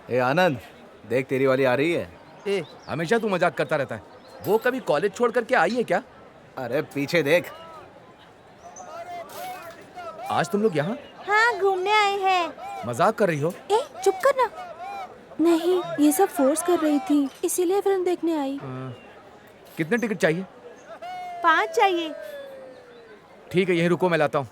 ए आनंद, देख तेरी वाली आ रही है। ए, हमेशा तू मजाक करता रहता है। वो कभी कॉलेज छोड़ करके आई है क्या? अरे पीछे देख। आज तुम लोग यहाँ हाँ, घूमने आए हैं। मजाक कर रही हो? ए, चुप करना। नहीं, ये सब फोर्स कर रही थी, इसीलिए फिल्म देखने आई। कितने टिकट चाहिए? 5 चाहिए। ठीक है, यहीं रुको, मैं लाता हूँ।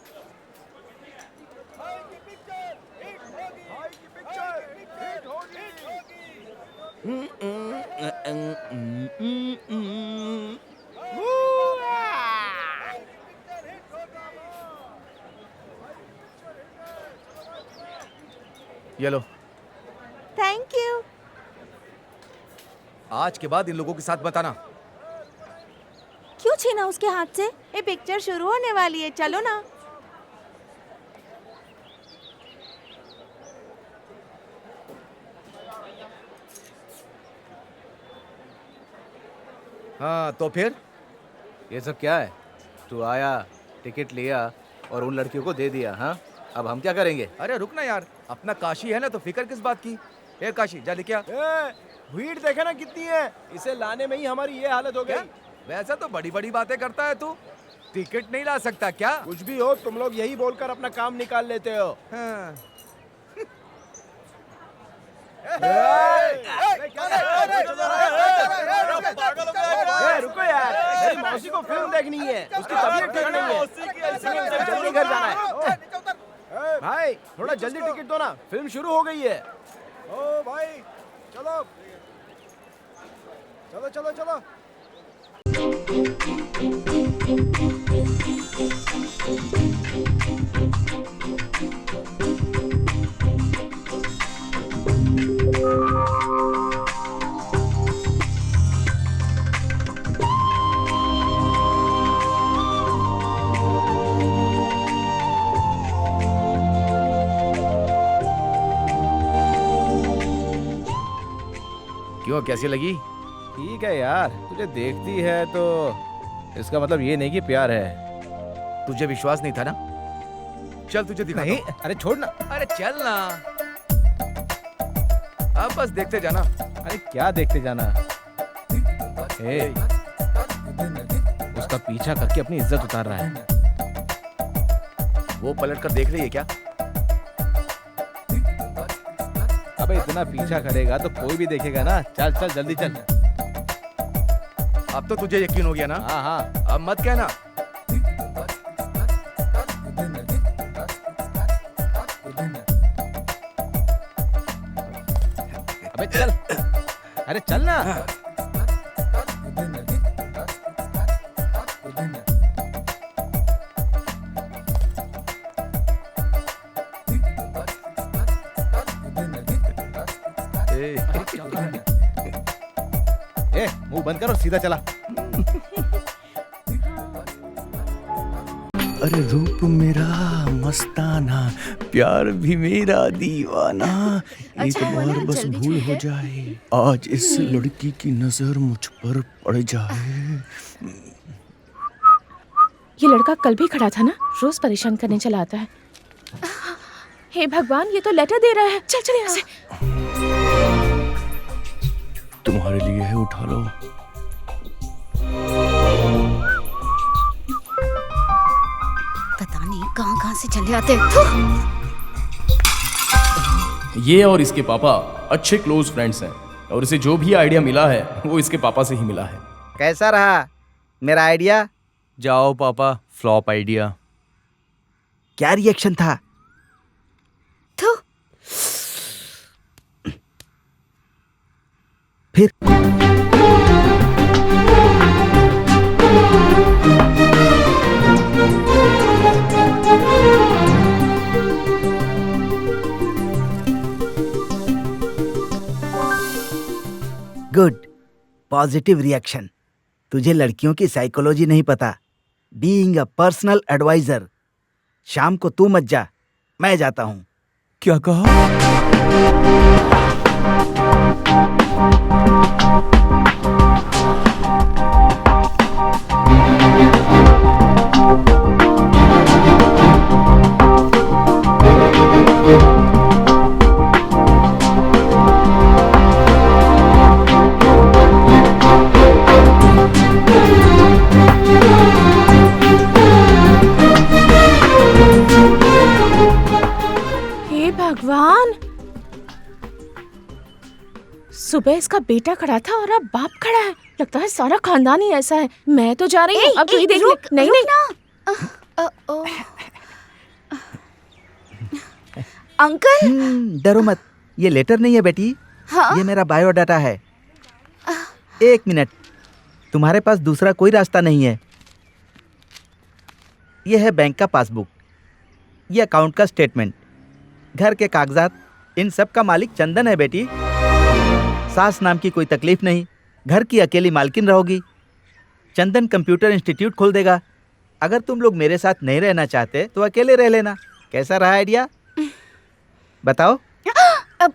ये लो। Thank you. आज के बाद इन लोगों के साथ बताना। क्यों छीना उसके हाथ से? ये पिक्चर शुरू होने वाली है, चलो ना। हाँ तो फिर? ये सब क्या है? तू आया, टिकट लिया और उन लड़कियों को दे दिया। हाँ, अब हम क्या करेंगे? अरे रुक ना यार, अपना काशी है ना, तो फिक्र किस बात की? ए काशी, जा लेके आ। भीड़ देखे ना कितनी है, इसे लाने में ही हमारी ये हालत हो गई। वैसा तो बड़ी बड़ी बातें करता है तू। टिकट नहीं ला सकता क्या? कुछ भी हो, तुम लोग यही बोलकर अपना काम निकाल लेते हो। हाँ। रुको यार, मेरी मौसी को फिल्म देखनी है, उसकी तबीयत ठीक नहीं है, इसलिए उसे जल्दी घर जाना है। भाई थोड़ा जल्दी टिकट दो ना, फिल्म शुरू हो गई है। ओ भाई चलो चलो चलो चलो। क्यों, कैसी लगी? ठीक है यार, तुझे देखती है तो इसका मतलब ये नहीं कि प्यार है। तुझे विश्वास नहीं था ना? चल तुझे दिखाता नहीं, हूं। अरे छोड़ ना। अरे चल ना, अब बस देखते जाना। अरे क्या देखते जाना? ए, उसका पीछा करके अपनी इज्जत उतार रहा है। वो पलट कर देख रही है क्या? अबे इतना पीछा करेगा तो कोई भी देखेगा ना। चल चल जल्दी चल। अब तो तुझे यकीन हो गया ना? हाँ हाँ। अब मत कहना। अबे चल, अरे चल ना। ए, मुंह बंद कर और सीधा चला। अरे रूप मेरा मस्ताना, प्यार भी मेरा दीवाना, एक बार बस भूल हो जाए, आज इस लड़की की नजर मुझ पर पड़ जाए। ये लड़का कल भी खड़ा था ना, रोज परेशान करने चला आता है। हे भगवान, ये तो लेटर दे रहा है। चल चल यहाँ से। तुम्हारे लिए है, उठा लो। पता नहीं कहाँ से चले आते। ये और इसके पापा अच्छे क्लोज फ्रेंड्स हैं और इसे जो भी आइडिया मिला है वो इसके पापा से ही मिला है। कैसा रहा मेरा आइडिया? जाओ पापा, फ्लॉप आइडिया। क्या रिएक्शन था? थू। फिर गुड, पॉजिटिव रिएक्शन। तुझे लड़कियों की साइकोलॉजी नहीं पता। Being a personal adviser. शाम को तू मत जा, मैं जाता हूं। क्या कहा? सुबह इसका बेटा खड़ा था और अब बाप खड़ा है। लगता है सारा खानदान ही ऐसा है। मैं तो जा रही हूँ, अब तू ही देख ले। नहीं नहीं अंकल डरो मत, ये लेटर नहीं है बेटी। हाँ? ये मेरा बायोडाटा है। एक मिनट, तुम्हारे पास दूसरा कोई रास्ता नहीं है। ये है बैंक का पासबुक, ये अकाउंट का स्टेटमेंट, घर के कागजात, इन सब का मालिक चंदन है बेटी। सास नाम की कोई तकलीफ नहीं, घर की अकेली मालकिन रहोगी। चंदन कंप्यूटर इंस्टीट्यूट खोल देगा। अगर तुम लोग मेरे साथ नहीं रहना चाहते तो अकेले रह लेना। कैसा रहा आइडिया, बताओ? अब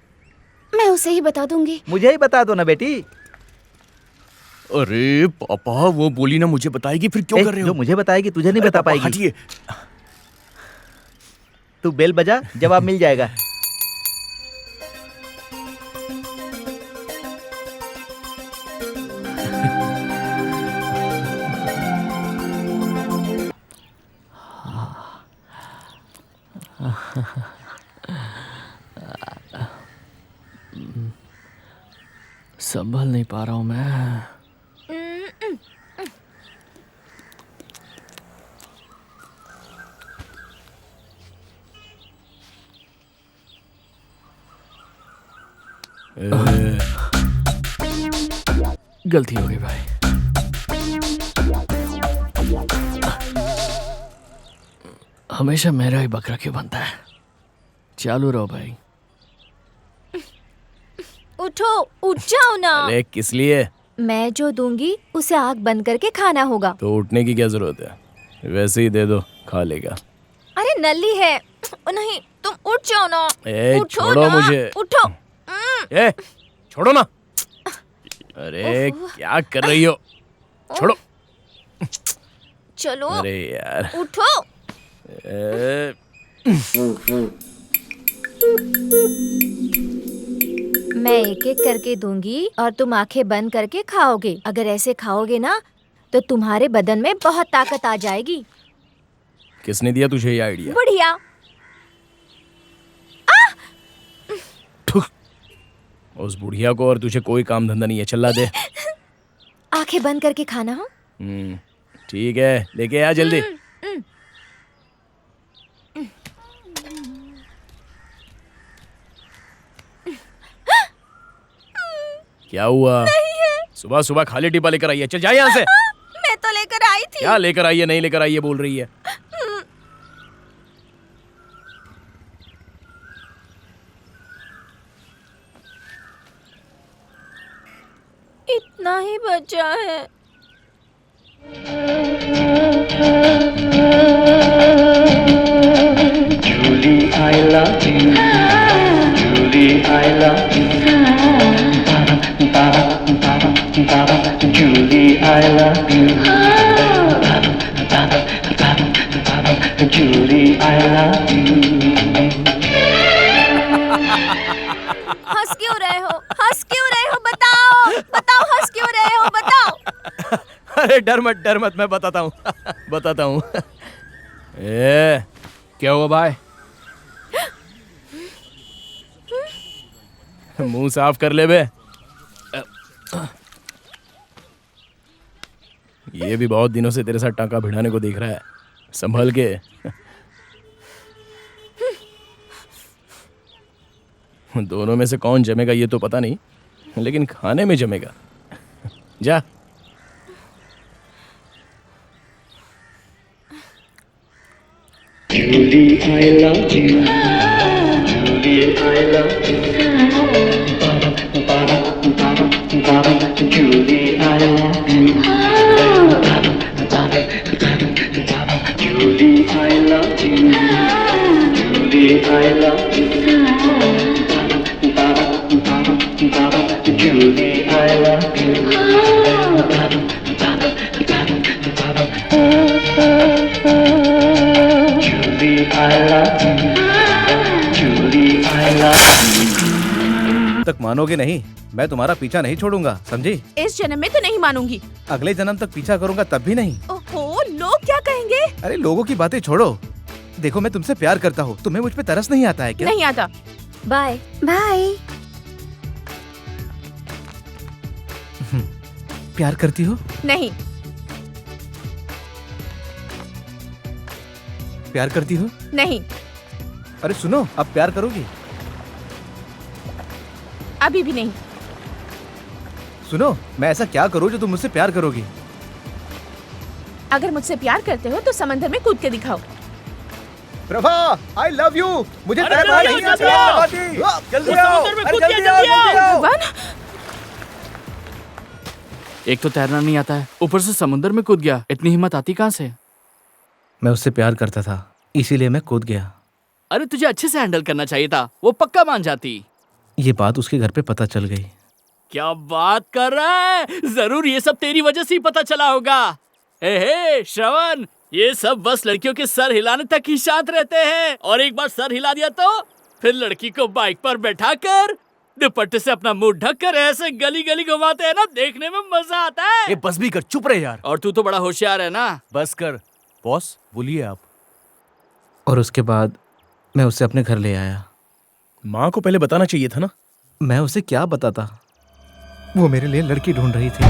मैं उसे ही बता दूंगी। मुझे ही बता दो ना बेटी। अरे पापा, वो बोली ना मुझे बताएगी, फिर क्यों कर रहे जो हो? मुझे बताएगी तुझे नहीं अरे बता पापा, पाएगी। हटिए। तू बेल बजा, जवाब मिल जाएगा। संभल नहीं पा रहा हूँ मैं। गलती हो गई भाई। हमेशा मेरा ही बकरा क्यों बनता है? चालू रहो भाई। उठो, उठ जाओ ना। अरे किस लिए? मैं जो दूंगी उसे आग बंद करके खाना होगा। तो उठने की क्या जरूरत है, वैसे ही दे दो, खा लेगा। अरे नल्ली है। नहीं, तुम उठ जाओ ना। ए, उठो छोड़ो ना, मुझे। उठो। ए, छोड़ो ना। अरे क्या कर रही हो? छोड़ो। चलो, अरे यार। उठो। ए, मैं एक एक करके दूंगी और तुम आंखें बंद करके खाओगे। अगर ऐसे खाओगे ना तो तुम्हारे बदन में बहुत ताकत आ जाएगी। किसने दिया तुझे ये आइडिया? बढ़िया। उस बुढ़िया को और तुझे कोई काम धंधा नहीं है, चिल्ला दे। आंखें बंद करके खाना। हाँ, ठीक है, लेके आ जल्दी। क्या हुआ? सुबह सुबह खाली टिपा लेकर आई है, चल जा यहाँ से। मैं तो लेकर आई थी। क्या लेकर आई है, नहीं लेकर आई है बोल रही है। इतना ही बचा है। Julie, I love you. Julie, I love you. Julie, I love you. Julie, I love you. हंस क्यों रहे हो? हंस क्यों रहे हो? बताओ, बताओ, हंस क्यों रहे हो? बताओ। अरे डर मत, मैं बताता हूँ। बताता हूँ। ए, क्या हुआ भाई? मुंह साफ कर ले बे। ये भी बहुत दिनों से तेरे साथ टांका भिड़ाने को देख रहा है, संभल के। दोनों में से कौन जमेगा ये तो पता नहीं, लेकिन खाने में जमेगा। जा। Julie, I love you. Julie, I love you. Julie, I love you. Julie, I love you. Julie, I love you. Julie, I love you. Julie, I love you. Julie, I love you. तक मानोगे नहीं, मैं तुम्हारा पीछा नहीं छोड़ूंगा, समझी? इस जन्म में तो नहीं मानूंगी। अगले जन्म तक पीछा करूंगा तब भी नहीं। ओहो, लोग क्या कहेंगे? अरे लोगों की बातें छोड़ो। देखो मैं तुमसे प्यार करता हूँ, तुम्हें मुझ पे तरस नहीं आता है क्या? नहीं आता। Bye bye. प्यार करती हो? नहीं। प्यार करती हो? नहीं। अरे सुनो, अब प्यार करोगी? अभी भी नहीं। सुनो, मैं ऐसा क्या करूं जो तुम मुझसे प्यार करोगी? अगर मुझसे प्यार करते हो तो समंदर में कूद के दिखाओ। Prabha, I love you. मुझे अरे तैरना जल्दी नहीं आओ, आता। जल्दी आओ। जल्दी उस आओ, समुद्र में अरे कूद के जल्दी जल्दी आओ, जल्दी आओ। भगवान, एक तो तैरना नहीं आता है, ऊपर से समुद्र में कूद गया। इतनी हिम्मत आती कहाँ से? मैं उससे प्यार करता था, इसीलिए मैं कूद गया। अरे तुझे अच्छे से हैंडल करना चाहिए था, वो पक्का मान जाती। ये बात उसके घर पे पता चल गई। क्या बात कर रहा है? जरूर ये सब तेरी वजह से ही पता चला होगा। हे श्रवण, ये सब बस लड़कियों के सर हिलाने तक ही शांत रहते हैं, और एक बार सर हिला दिया तो फिर लड़की को बाइक पर बैठाकर दुपट्टे से अपना मुंह ढककर ऐसे गली गली घुमाते हैं ना, देखने में मजा आता है। ये बस भी कर, चुप रहे यार। और तू तो बड़ा होशियार है ना। बस कर बॉस, बोलिए आप। और उसके बाद मैं उसे अपने घर ले आया। माँ को पहले बताना चाहिए था ना। मैं उसे क्या बताता? वो मेरे लिए लड़की ढूंढ रही थी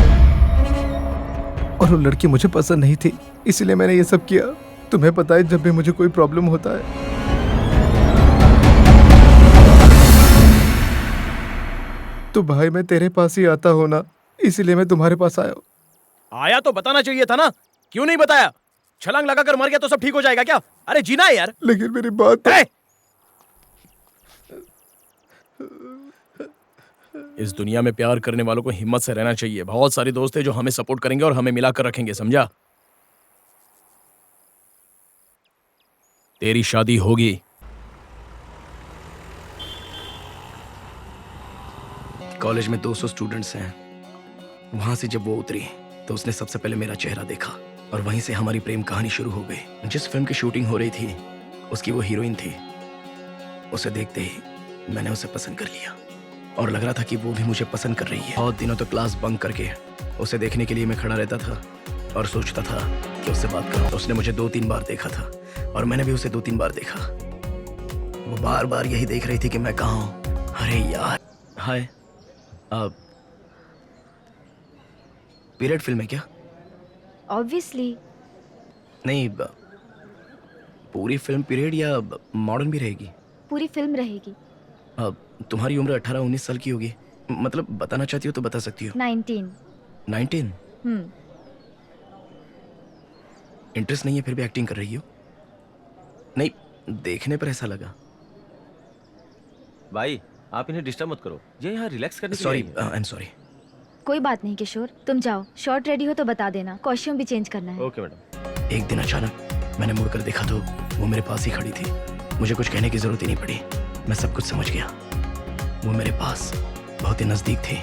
और वो लड़की मुझे पसंद नहीं थी, इसलिए मैंने ये सब किया। तुम्हें पता है, जब भी मुझे कोई प्रॉब्लम होता है तो भाई मैं तेरे पास ही आता हूँ ना, इसीलिए मैं तुम्हारे पास आया हूँ। आया तो बताना चाहिए था ना, क्यों नहीं बताया? छलांग लगाकर मर गया तो सब ठीक हो जाएगा क्या? अरे जीना है यार। लेकिन मेरी बात तो... इस दुनिया में प्यार करने वालों को हिम्मत से रहना चाहिए। बहुत सारे दोस्त हैं जो हमें सपोर्ट करेंगे और हमें मिलाकर रखेंगे, समझा? तेरी शादी होगी। कॉलेज में 200 स्टूडेंट्स हैं। वहां से जब वो उतरी तो उसने सबसे पहले मेरा चेहरा देखा और वहीं से हमारी प्रेम कहानी शुरू हो गई। जिस फिल्म की शूटिंग हो रही थी उसकी वो हीरोइन थी। उसे देखते ही मैंने उसे पसंद कर लिया और लग रहा था कि वो भी मुझे पसंद कर रही है। बहुत दिनों तक क्लास बंक करके उसे देखने के लिए मैं खड़ा रहता था और सोचता था कि उससे बात करूं। उसने मुझे 2-3 बार देखा था और मैंने भी उसे 2-3 बार देखा। वो बार बार यही देख रही थी कि मैं कहाँ हूं। अरे यार, हाय, पीरियड फिल्म है क्या? ऑब्वियसली। नहीं, पूरी फिल्म पीरियड या मॉडर्न भी रहेगी? पूरी फिल्म रहेगी। तुम्हारी उम्र 18-19 साल की होगी। मतलब बताना चाहती हो तो बता सकती हो। 19। इंटरेस्ट नहीं है फिर भी एक्टिंग कर रही हो? नहीं, देखने पर ऐसा लगा। भाई, आप इन्हें डिस्टर्ब मत करो, ये यहाँ रिलैक्स करने के सॉरी, लिए आई आई एम सॉरी। कोई बात नहीं किशोर, तुम जाओ। शॉर्ट रेडी हो तो बता देना, कॉस्ट्यूम भी चेंज करना है। Okay madam. एक दिन अचानक मैंने मुड़कर देखा तो वो मेरे पास ही खड़ी थी। मुझे कुछ कहने की जरूरत ही नहीं पड़ी, मैं सब कुछ समझ गया। वो मेरे पास बहुत ही नजदीक थी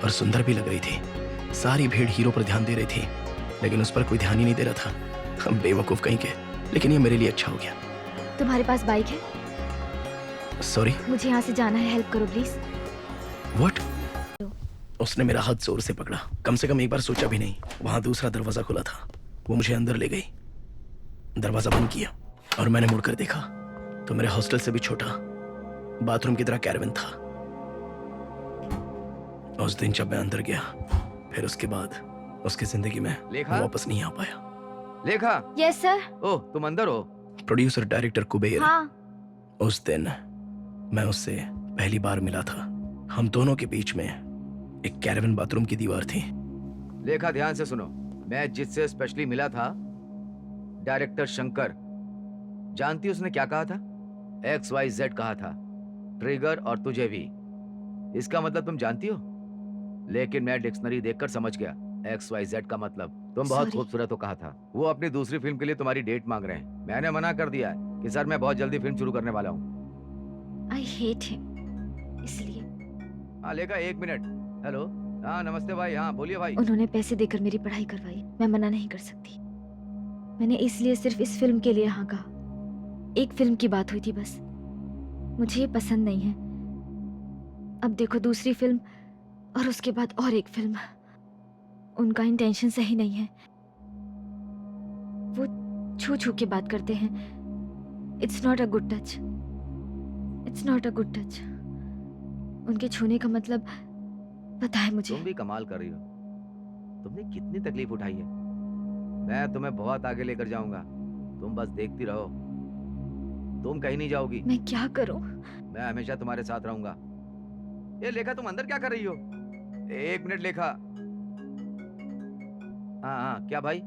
और सुंदर भी लग रही थी। सारी भीड़ हीरो पर ध्यान दे रही थी लेकिन उस पर कोई ध्यान ही नहीं दे रहा था। हम बेवकूफ कहीं के, लेकिन ये मेरे लिए अच्छा हो गया। तुम्हारे पास बाइक है? सॉरी, मुझे यहाँ से जाना है, हेल्प करो प्लीज। व्हाट? उसने मेरा हाथ जोर से पकड़ा। कम से कम एक बार सोचा भी नहीं। वहां दूसरा दरवाजा खुला था। वो मुझे अंदर ले गई, दरवाजा बंद किया और मैंने मुड़कर देखा तो मेरे हॉस्टल से भी छोटा बाथरूम की तरह कैरवन था। उस दिन जब मैं अंदर गया, फिर उसके बाद उसकी जिंदगी में लेखा? वापस नहीं आ पाया। लेखा, यस सर। ओह तुम अंदर हो? Producer director Kuber. हाँ। उस दिन मैं उससे पहली बार मिला था। हम दोनों के बीच में एक कैरवन बाथरूम की दीवार थी। लेखा ध्यान से सुनो, मैं जिससे स्पेशली मिला था डायरेक्टर शंकर, जानती उसने क्या कहा था? XYZ कहा था, ट्रिगर और तुझे भी। इसका मतलब तुम जानती हो? लेकिन मैं डिक्शनरी देखकर समझ गया XYZ का मतलब तुम बहुत खूबसूरत हो कहा था। वो अपनी दूसरी फिल्म के लिए तुम्हारी डेट मांग रहे हैं। मैंने मना कर दिया है कि सर मैं बहुत जल्दी फिल्म शुरू करने वाला हूँ। आई हेट हिम, इसलिए। हाँ लेखा, 1 मिनट। हेलो, हाँ नमस्ते भाई। हाँ बोलिए भाई। उन्होंने पैसे देकर मेरी पढ़ाई करवाई, मैं मना नहीं कर सकती। मैंने इसलिए सिर्फ इस फिल्म के लिए हाँ कहा। एक फिल्म की बात हुई थी बस। मुझे ये पसंद नहीं है। अब देखो दूसरी फिल्म और उसके बाद और एक फिल्म। उनका इंटेंशन सही नहीं है। वो छू छू के बात करते हैं। It's not a good touch. It's not a good touch. उनके छूने का मतलब पता है मुझे। तुम भी कमाल कर रही हो। तुमने कितनी तकलीफ उठाई है। मैं तुम्हें बहुत आगे लेकर जाऊंगा, तुम बस देखती रहो। तुम कहीं नहीं जाओगी, मैं क्या करूं? मैं हमेशा तुम्हारे साथ रहूंगा। ये लेखा, तुम अंदर क्या कर रही हो? एक मिनट लेखा। हाँ हाँ, क्या भाई?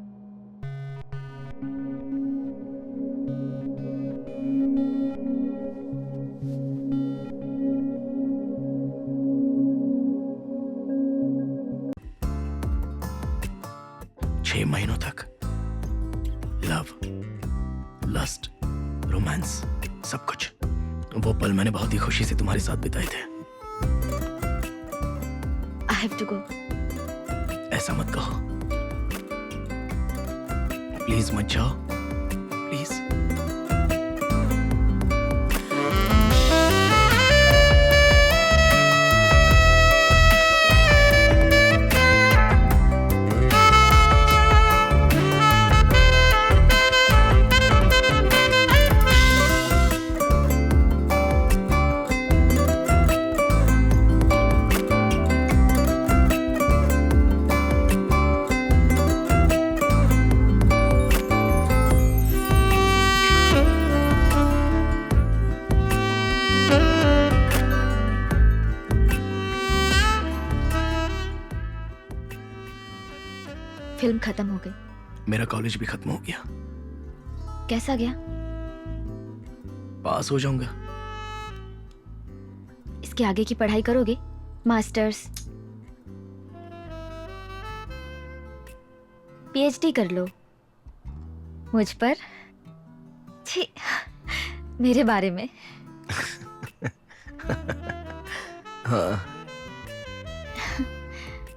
छह महीनों तक लव, लस्ट, रोमांस, सब कुछ, वो पल मैंने बहुत ही खुशी से तुम्हारे साथ बिताए थे। I have to go. ऐसा मत कहो, प्लीज मत जाओ, प्लीज। फिल्म खत्म हो गई। मेरा कॉलेज भी खत्म हो गया, कैसा गया? पास हो जाऊंगा। इसके आगे की पढ़ाई करोगे? मास्टर्स, पीएचडी कर लो। मुझ पर? छी, मेरे बारे में। हाँ,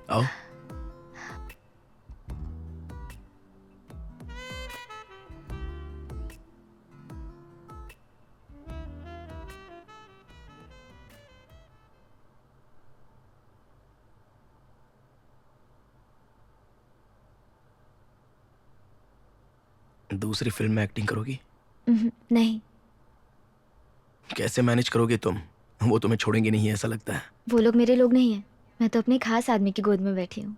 आओ। दूसरी फिल्म में एक्टिंग करोगी? नहीं। कैसे मैनेज करोगे तुम? वो तुम्हें छोड़ेंगे नहीं, ऐसा लगता है। वो लोग मेरे लोग नहीं हैं। मैं तो अपने खास आदमी की गोद में बैठी हूँ।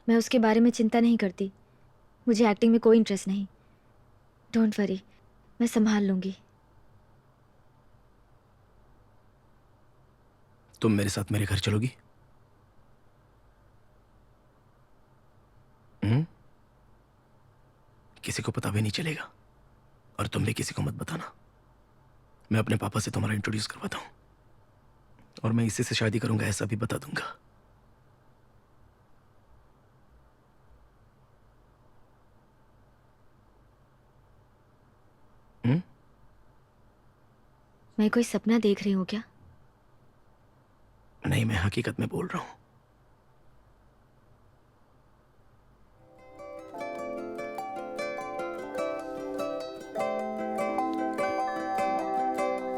मैं उसके बारे में चिंता नहीं करती। मुझे एक्टिंग में कोई इंटरेस्ट नहीं। डोंट वरी, मैं संभाल लूंगी। तुम मेरे साथ मेरे घर चलोगी? किसी को पता भी नहीं चलेगा, और तुम भी किसी को मत बताना। मैं अपने पापा से तुम्हारा इंट्रोड्यूस करवाता हूँ, और मैं इसी से शादी करूंगा, ऐसा भी बता दूंगा। मैं कोई सपना देख रही हूँ क्या? नहीं, मैं हकीकत में बोल रहा हूँ।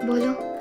बोलो।